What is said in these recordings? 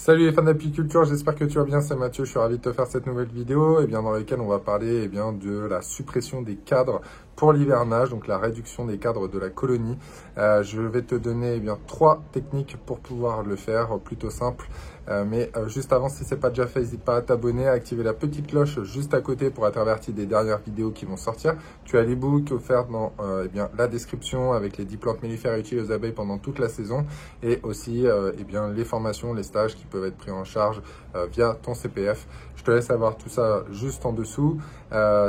Salut les fans d'apiculture, j'espère que tu vas bien, c'est Mathieu, je suis ravi de te faire cette nouvelle vidéo dans laquelle on va parler de la suppression des cadres pour l'hivernage, donc la réduction des cadres de la colonie. Je vais te donner 3 techniques pour pouvoir le faire, plutôt simple. Mais juste avant, si ce n'est pas déjà fait, n'hésite pas à t'abonner, à activer la petite cloche juste à côté pour être averti des dernières vidéos qui vont sortir. Tu as l'ebook offert dans la description avec les 10 plantes mellifères utiles aux abeilles pendant toute la saison et aussi les formations, les stages qui peuvent être pris en charge via ton CPF. Je te laisse avoir tout ça juste en dessous.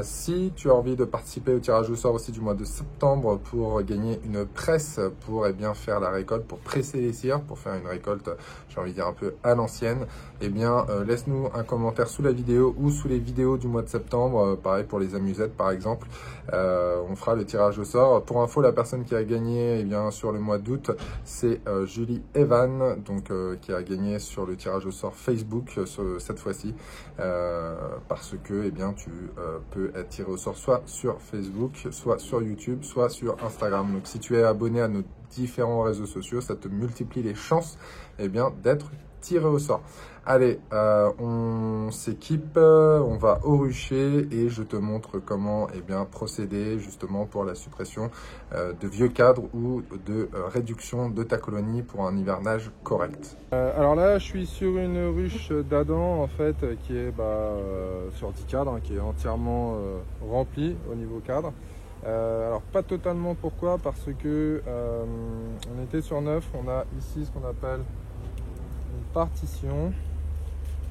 Si tu as envie de participer au tirage au sort aussi du mois de septembre pour gagner une presse pour faire la récolte, pour presser les cires, pour faire une récolte, j'ai envie de dire un peu à l'ancienne, laisse-nous un commentaire sous la vidéo ou sous les vidéos du mois de septembre, pareil pour les amusettes par exemple. On fera le tirage au sort. Pour info, la personne qui a gagné sur le mois d'août, c'est Julie Evan, qui a gagné sur le tirage au sort Facebook cette fois-ci, parce que tu peux être tiré au sort soit sur Facebook, soit sur YouTube, soit sur Instagram. Donc si tu es abonné à nos différents réseaux sociaux, ça te multiplie les chances d'être tiré au sort. Allez, on s'équipe, on va au rucher et je te montre comment procéder justement pour la suppression de vieux cadres ou de réduction de ta colonie pour un hivernage correct. Alors là, je suis sur une ruche d'Adam en fait qui est sur 10 cadres, qui est entièrement remplie au niveau cadre. Alors pas totalement, pourquoi? Parce que on était sur 9, on a ici ce qu'on appelle une partition.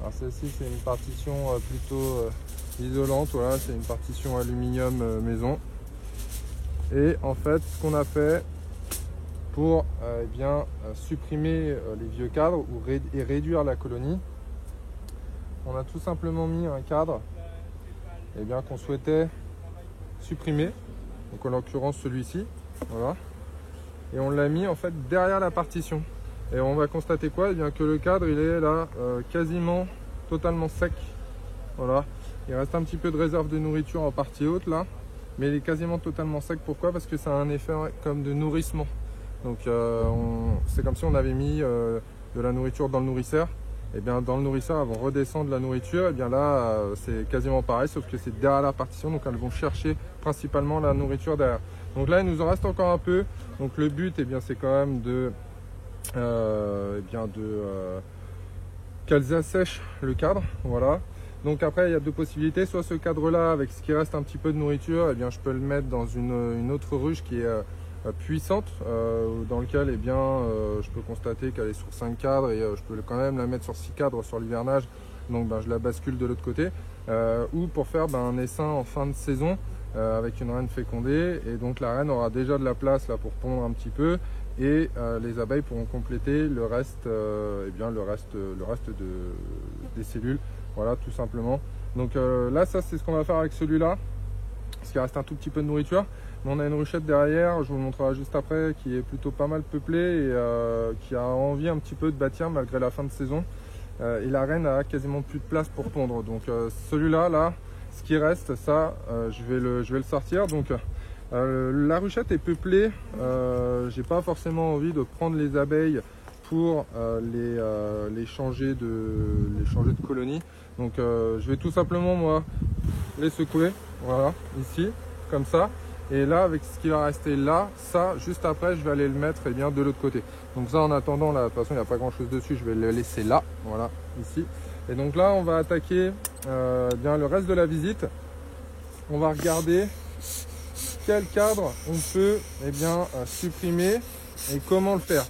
Alors celle-ci c'est une partition plutôt isolante, voilà, c'est une partition aluminium maison. Et en fait ce qu'on a fait pour supprimer les vieux cadres et réduire la colonie, on a tout simplement mis un cadre qu'on souhaitait supprimer, donc en l'occurrence celui-ci, voilà, et on l'a mis en fait derrière la partition. Et on va constater quoi? Que le cadre il est là quasiment totalement sec. Voilà. Il reste un petit peu de réserve de nourriture en partie haute là, mais il est quasiment totalement sec. Pourquoi? Parce que ça a un effet comme de nourrissement. Donc c'est comme si on avait mis de la nourriture dans le nourrisseur. Et dans le nourrisseur elles vont redescendre la nourriture. Et là c'est quasiment pareil, sauf que c'est derrière la partition, donc elles vont chercher principalement la nourriture derrière. Donc là il nous en reste encore un peu. Donc le but c'est quand même qu'elles assèchent le cadre, voilà. Donc après il y a 2 possibilités, soit ce cadre là avec ce qui reste un petit peu de nourriture, je peux le mettre dans une autre ruche qui est puissante, dans lequel je peux constater qu'elle est sur 5 cadres et je peux quand même la mettre sur 6 cadres sur l'hivernage, donc je la bascule de l'autre côté, ou pour faire un essaim en fin de saison avec une reine fécondée, et donc la reine aura déjà de la place là pour pondre un petit peu, et les abeilles pourront compléter le reste, des cellules, voilà, tout simplement. Donc là ça c'est ce qu'on va faire avec celui-là, parce qu'il reste un tout petit peu de nourriture, mais on a une ruchette derrière, je vous le montrerai juste après, qui est plutôt pas mal peuplée et qui a envie un petit peu de bâtir malgré la fin de saison, et la reine a quasiment plus de place pour pondre. Donc celui-là là, ce qui reste, ça je vais le sortir. Donc la ruchette est peuplée, j'ai pas forcément envie de prendre les abeilles pour les changer de colonie. Donc je vais tout simplement moi les secouer, voilà, ici, comme ça. Et là, avec ce qui va rester là, ça, juste après, je vais aller le mettre de l'autre côté. Donc ça, en attendant, là, de toute façon, il n'y a pas grand-chose dessus, je vais le laisser là, voilà, ici. Et donc là, on va attaquer le reste de la visite. On va regarder quel cadre on peut supprimer et comment le faire.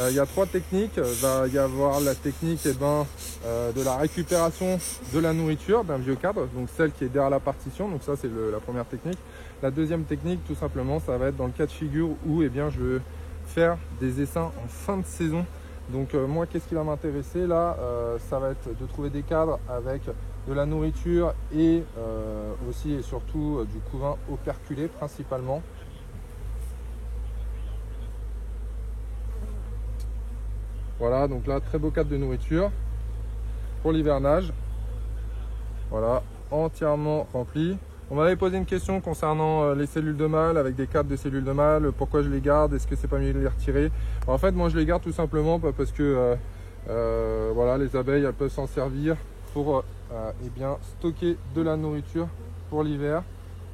Il y a 3 techniques. Il va y avoir la technique de la récupération de la nourriture d'un vieux cadre, donc celle qui est derrière la partition. Donc ça c'est la première technique. La deuxième technique, tout simplement, ça va être dans le cas de figure où je veux faire des essaims en fin de saison. Donc moi, qu'est-ce qui va m'intéresser là, ça va être de trouver des cadres avec de la nourriture et aussi et surtout du couvain operculé principalement. Voilà, donc là, très beau cadre de nourriture pour l'hivernage. Voilà, entièrement rempli. On m'avait posé une question concernant les cellules de mâle, avec des cadres de cellules de mâle, pourquoi je les garde, est-ce que c'est pas mieux de les retirer? En fait, moi je les garde tout simplement parce que Voilà, les abeilles, elles peuvent s'en servir pour eh bien, stocker de la nourriture pour l'hiver.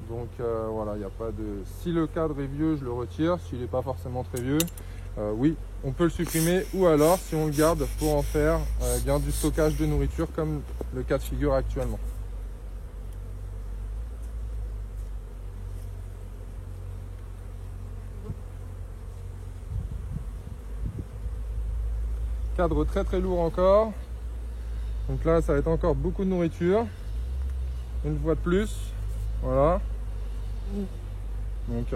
Donc voilà, il n'y a pas de... Si le cadre est vieux, je le retire. S'il n'est pas forcément très vieux, oui, on peut le supprimer. Ou alors, si on le garde pour en faire eh bien, du stockage de nourriture, comme le cas de figure actuellement. Cadre très très lourd encore. Donc là, ça va être encore beaucoup de nourriture. Une fois de plus. Voilà. Donc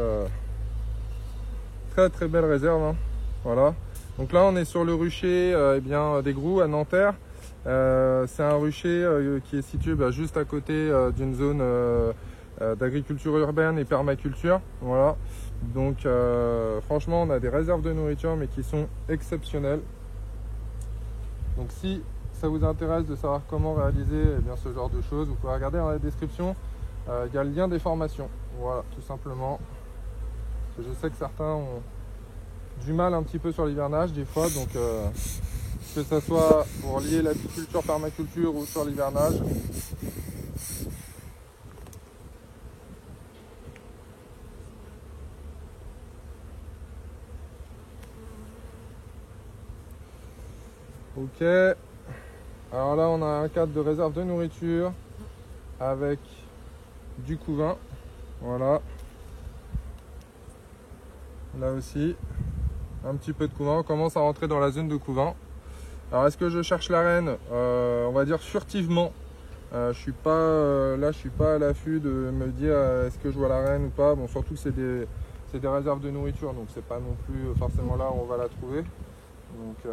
très très belle réserve. Hein. Voilà. Donc là, on est sur le rucher eh bien, des Groux à Nanterre. C'est un rucher qui est situé juste à côté d'une zone d'agriculture urbaine et permaculture. Voilà. Donc franchement, on a des réserves de nourriture mais qui sont exceptionnelles. Donc si ça vous intéresse de savoir comment réaliser eh bien, ce genre de choses, vous pouvez regarder dans la description, il y a le lien des formations. Voilà, tout simplement. Je sais que certains ont du mal un petit peu sur l'hivernage des fois, donc que ce soit pour lier l'apiculture, permaculture ou sur l'hivernage. Ok, alors là on a un cadre de réserve de nourriture avec du couvain, voilà, là aussi un petit peu de couvain, on commence à rentrer dans la zone de couvain. Alors est-ce que je cherche la reine? On va dire furtivement, je suis pas là, je suis pas à l'affût de me dire est-ce que je vois la reine ou pas. Bon, surtout que c'est des réserves de nourriture, donc c'est pas non plus forcément là où on va la trouver. Donc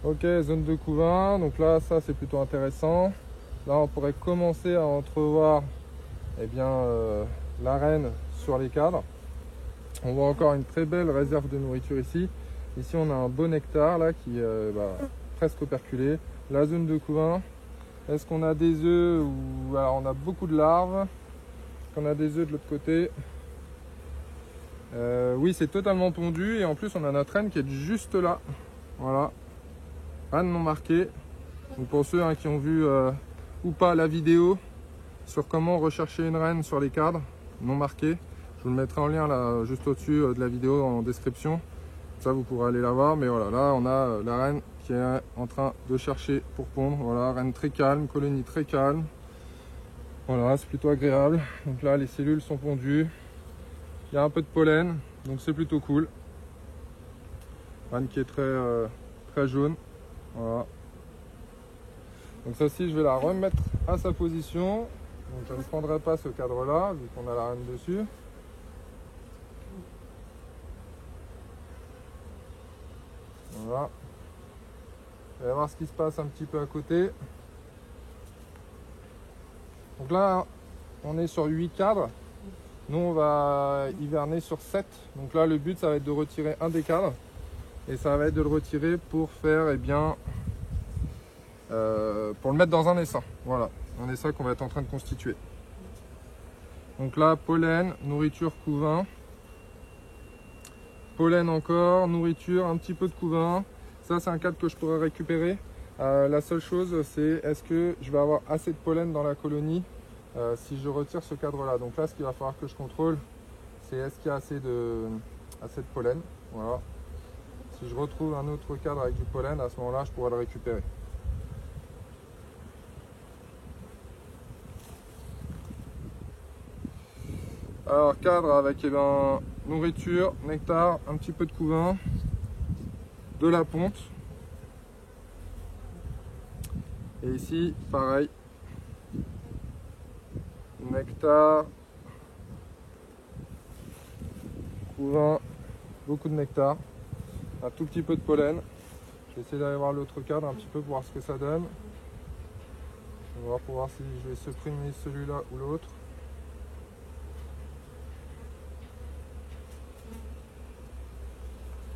ok, zone de couvain, donc là ça c'est plutôt intéressant. Là on pourrait commencer à entrevoir eh bien, la reine sur les cadres. On voit encore une très belle réserve de nourriture ici. Ici on a un beau nectar là qui est presque operculé. La zone de couvain, est-ce qu'on a des œufs ou alors on a beaucoup de larves? Est-ce qu'on a des œufs de l'autre côté? Oui, c'est totalement pondu et en plus on a notre reine qui est juste là. Voilà. Reine non marquée. Donc pour ceux qui ont vu ou pas la vidéo sur comment rechercher une reine sur les cadres non marqués, je vous le mettrai en lien là juste au-dessus de la vidéo en description. Ça vous pourrez aller la voir. Mais voilà, là on a la reine qui est en train de chercher pour pondre. Voilà, reine très calme, colonie très calme. Voilà, c'est plutôt agréable. Donc là les cellules sont pondues. Il y a un peu de pollen, donc c'est plutôt cool. Reine qui est très jaune. Voilà. Donc celle-ci, je vais la remettre à sa position. Donc je ne prendrai pas ce cadre-là, vu qu'on a la reine dessus. Voilà. On va voir ce qui se passe un petit peu à côté. Donc là, on est sur 8 cadres. Nous, on va hiverner sur 7. Donc là, le but, ça va être de retirer un des cadres. Et ça va être de le retirer pour faire, eh bien, pour le mettre dans un essaim. Voilà, un essaim qu'on va être en train de constituer. Donc là, pollen, nourriture, couvain. Pollen encore, nourriture, un petit peu de couvain. Ça, c'est un cadre que je pourrais récupérer. La seule chose, c'est est-ce que je vais avoir assez de pollen dans la colonie si je retire ce cadre-là. Donc là, ce qu'il va falloir que je contrôle, c'est est-ce qu'il y a assez de pollen. Voilà. Si je retrouve un autre cadre avec du pollen, à ce moment-là, je pourrais le récupérer. Alors, cadre avec nourriture, nectar, un petit peu de couvain, de la ponte. Et ici, pareil, nectar, couvain, beaucoup de nectar. Un tout petit peu de pollen. Je vais essayer d'aller voir l'autre cadre un petit peu pour voir ce que ça donne. On va voir pour voir si je vais supprimer celui-là ou l'autre.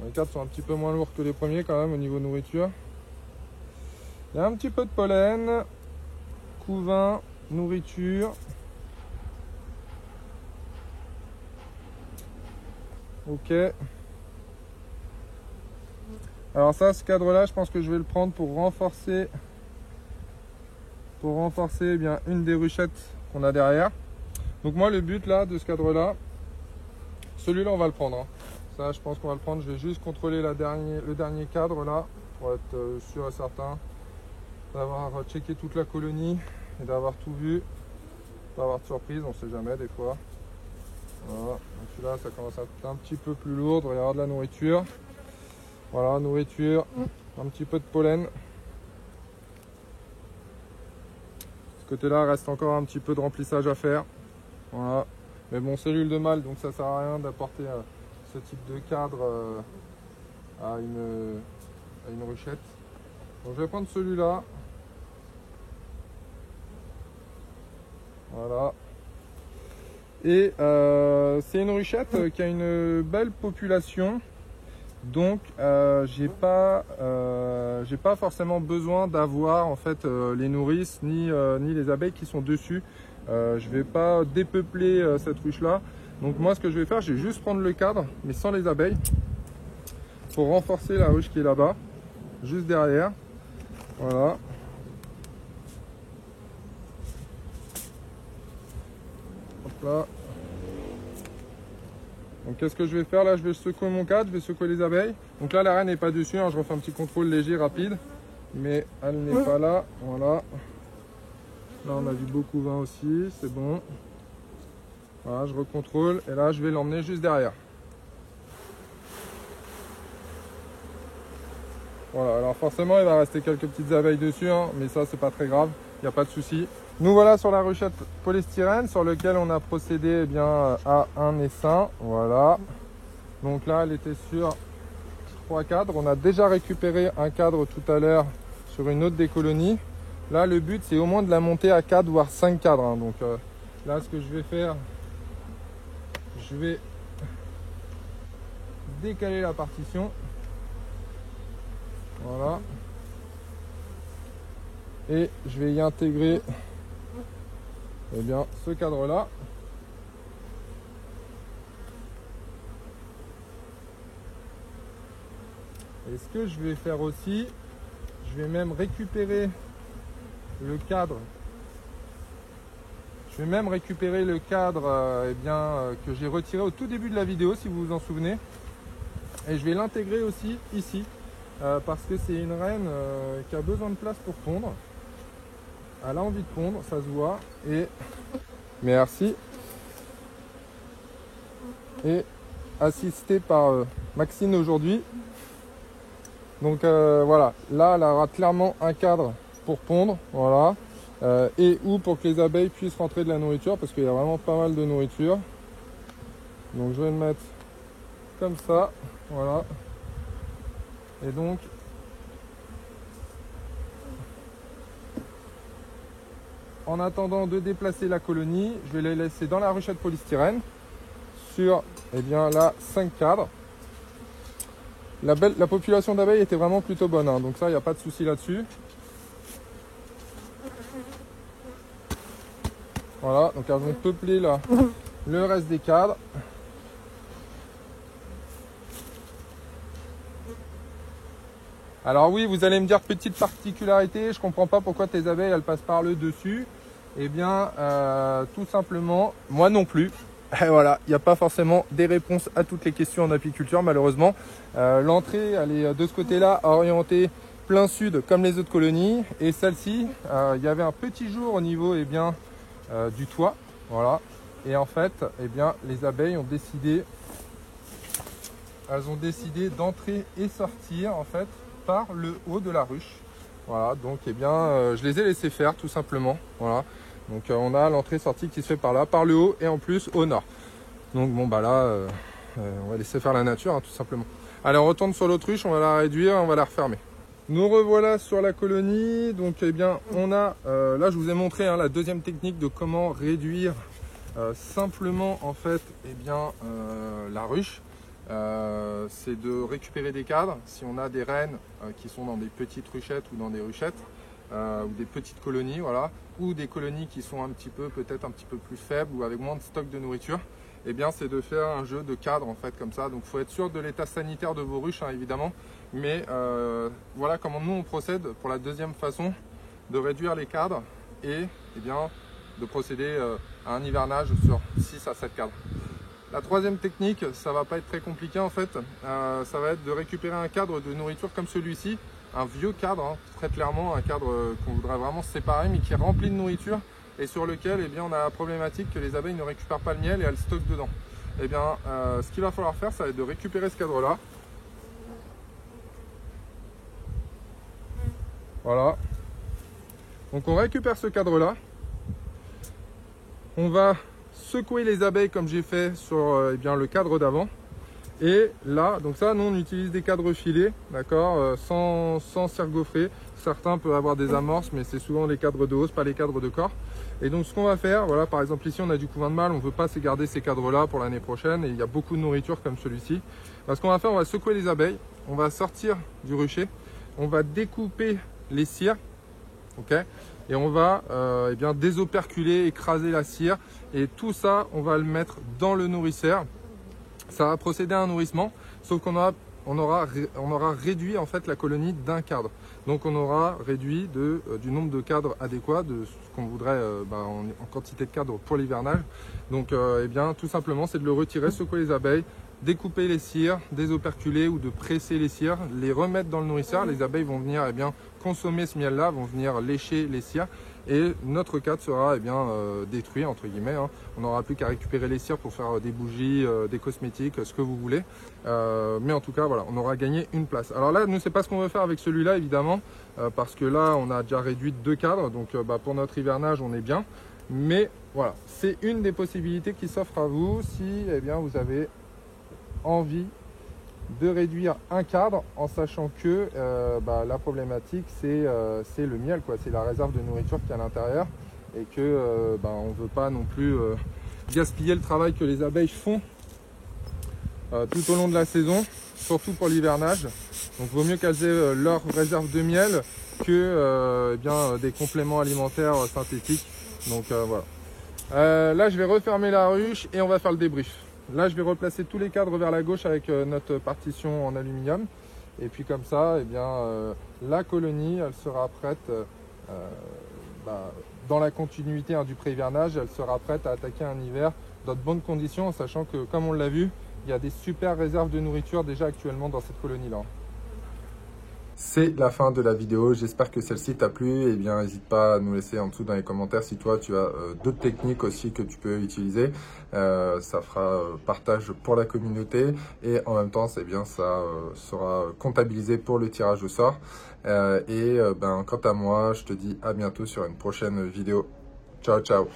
Les cadres sont un petit peu moins lourds que les premiers quand même au niveau nourriture. Il y a un petit peu de pollen, couvain, nourriture. Ok. Alors ça, ce cadre-là, je pense que je vais le prendre pour renforcer eh bien, une des ruchettes qu'on a derrière. Donc moi, le but là de ce cadre-là, celui-là, on va le prendre. Hein. Ça, je pense qu'on va le prendre. Je vais juste contrôler le dernier cadre là, pour être sûr et certain d'avoir checké toute la colonie et d'avoir tout vu. Pas avoir de surprise, on sait jamais des fois. Voilà. Donc celui-là, ça commence à être un petit peu plus lourd. Il va y avoir de la nourriture. Voilà, nourriture, un petit peu de pollen. Ce côté-là, reste encore un petit peu de remplissage à faire. Voilà. Mais bon, cellule de mâle, donc ça sert à rien d'apporter ce type de cadre à une ruchette. Donc je vais prendre celui-là. Voilà. Et c'est une ruchette qui a une belle population. Donc j'ai pas forcément besoin d'avoir en fait les nourrices ni les abeilles qui sont dessus. Je vais pas dépeupler cette ruche là. Donc moi ce que je vais faire, je vais juste prendre le cadre mais sans les abeilles pour renforcer la ruche qui est là-bas, juste derrière. Voilà. Hop là. Donc qu'est-ce que je vais faire là? Je vais secouer mon cadre, je vais secouer les abeilles. Donc là la reine n'est pas dessus, hein. Je refais un petit contrôle léger, rapide. Mais elle n'est pas là, voilà. Là on a du beau couvain aussi, c'est bon. Voilà, je recontrôle et là je vais l'emmener juste derrière. Voilà, alors forcément il va rester quelques petites abeilles dessus, hein, mais ça c'est pas très grave, il n'y a pas de souci. Nous voilà sur la ruchette polystyrène sur lequel on a procédé eh bien, à un essaim. Voilà. Donc là, elle était sur 3 cadres. On a déjà récupéré un cadre tout à l'heure sur une autre des colonies. Là, le but, c'est au moins de la monter à 4 voire 5 cadres. Hein. Donc là, ce que je vais faire, je vais décaler la partition. Voilà. Et je vais y intégrer eh bien, ce cadre-là. Et ce que je vais faire aussi, je vais même récupérer le cadre. Je vais même récupérer le cadre eh bien, que j'ai retiré au tout début de la vidéo, si vous vous en souvenez. Et je vais l'intégrer aussi ici, parce que c'est une reine qui a besoin de place pour pondre. Elle a envie de pondre, ça se voit. Et merci. Et assisté par Maxine aujourd'hui. Donc voilà, là elle aura clairement un cadre pour pondre, voilà. Et ou pour que les abeilles puissent rentrer de la nourriture, parce qu'il y a vraiment pas mal de nourriture. Donc je vais le mettre comme ça, voilà. Et donc en attendant de déplacer la colonie, je vais les laisser dans la ruchette polystyrène sur eh bien, là 5 cadres. La population d'abeilles était vraiment plutôt bonne, hein, donc ça, il n'y a pas de souci là-dessus. Voilà, donc elles vont peupler là le reste des cadres. Alors oui, vous allez me dire petite particularité, je comprends pas pourquoi tes abeilles elles passent par le dessus. Eh bien, tout simplement, moi non plus. Et voilà, il n'y a pas forcément des réponses à toutes les questions en apiculture malheureusement. L'entrée, elle est de ce côté-là orientée plein sud comme les autres colonies. Et celle-ci, il y avait un petit jour au niveau eh bien, du toit. Voilà. Et en fait, eh bien, les abeilles ont décidé, d'entrer et sortir en fait par le haut de la ruche. Voilà, donc eh bien, je les ai laissés faire tout simplement. Voilà. Donc on a l'entrée-sortie qui se fait par là, par le haut et en plus au nord. Donc bon bah là, on va laisser faire la nature hein, tout simplement. Allez, on retourne sur l'autruche, on va la réduire, on va la refermer. Nous revoilà sur la colonie. Donc eh bien, on a, là je vous ai montré hein, la deuxième technique de comment réduire simplement en fait eh bien, la ruche. c'est de récupérer des cadres. Si on a des rennes qui sont dans des petites ruchettes ou dans des ruchettes, ou des petites colonies, voilà, ou des colonies qui sont peut-être un petit peu plus faibles ou avec moins de stock de nourriture, eh bien c'est de faire un jeu de cadre en fait comme ça. Donc il faut être sûr de l'état sanitaire de vos ruches hein, évidemment, mais voilà comment nous on procède pour la deuxième façon de réduire les cadres et eh bien de procéder à un hivernage sur 6 à 7 cadres. La troisième technique, ça va pas être très compliqué en fait, ça va être de récupérer un cadre de nourriture comme celui-ci, un vieux cadre, hein, très clairement un cadre qu'on voudrait vraiment séparer mais qui est rempli de nourriture et sur lequel eh bien, on a la problématique que les abeilles ne récupèrent pas le miel et elles stockent dedans. Eh bien, ce qu'il va falloir faire, ça va être de récupérer ce cadre-là. Voilà. Donc on récupère ce cadre-là. On va secouer les abeilles comme j'ai fait sur eh bien, le cadre d'avant. Et là, donc ça, nous on utilise des cadres filés, d'accord, sans cire gaufrée. Certains peuvent avoir des amorces, mais c'est souvent les cadres de hausse, pas les cadres de corps. Et donc ce qu'on va faire, voilà, par exemple ici on a du couvain de mâle, on ne veut pas se garder ces cadres-là pour l'année prochaine, et il y a beaucoup de nourriture comme celui-ci. Ce qu'on va faire, on va secouer les abeilles, on va sortir du rucher, on va découper les cires, ok, et on va eh bien désoperculer, écraser la cire, et tout ça, on va le mettre dans le nourricère. Ça va procéder à un nourrissement, sauf qu'on aura réduit en fait la colonie d'un cadre. Donc on aura réduit du nombre de cadres adéquats, de ce qu'on voudrait en quantité de cadres pour l'hivernage. Donc eh bien tout simplement c'est de le retirer, secouer les abeilles, découper les cires, désoperculer ou de presser les cires, les remettre dans le nourriceur. Les abeilles vont venir eh bien consommer ce miel là, vont venir lécher les cires. Et notre cadre sera eh bien, détruit, entre guillemets. Hein. On n'aura plus qu'à récupérer les cires pour faire des bougies, des cosmétiques, ce que vous voulez. Mais en tout cas, voilà, on aura gagné une place. Alors là, nous, c'est pas ce qu'on veut faire avec celui-là, évidemment, parce que là, on a déjà réduit 2 cadres. Donc, pour notre hivernage, on est bien. Mais voilà, c'est une des possibilités qui s'offre à vous si eh bien, vous avez envie de réduire un cadre en sachant que la problématique c'est le miel, quoi, c'est la réserve de nourriture qui est à l'intérieur et que on ne veut pas non plus gaspiller le travail que les abeilles font tout au long de la saison, surtout pour l'hivernage. Donc vaut mieux qu'elles aient leur réserve de miel que des compléments alimentaires synthétiques. Donc voilà. Là je vais refermer la ruche et on va faire le débrief. Là, je vais replacer tous les cadres vers la gauche avec notre partition en aluminium. Et puis comme ça, eh bien, la colonie, elle sera prête, dans la continuité du pré-hivernage, elle sera prête à attaquer un hiver dans de bonnes conditions, en sachant que, comme on l'a vu, il y a des super réserves de nourriture déjà actuellement dans cette colonie-là. C'est la fin de la vidéo, j'espère que celle-ci t'a plu. Eh bien, n'hésite pas à nous laisser en dessous dans les commentaires si toi tu as d'autres techniques aussi que tu peux utiliser. Ça fera partage pour la communauté et en même temps, c'est bien, ça sera comptabilisé pour le tirage au sort. Quant à moi, je te dis à bientôt sur une prochaine vidéo. Ciao, ciao.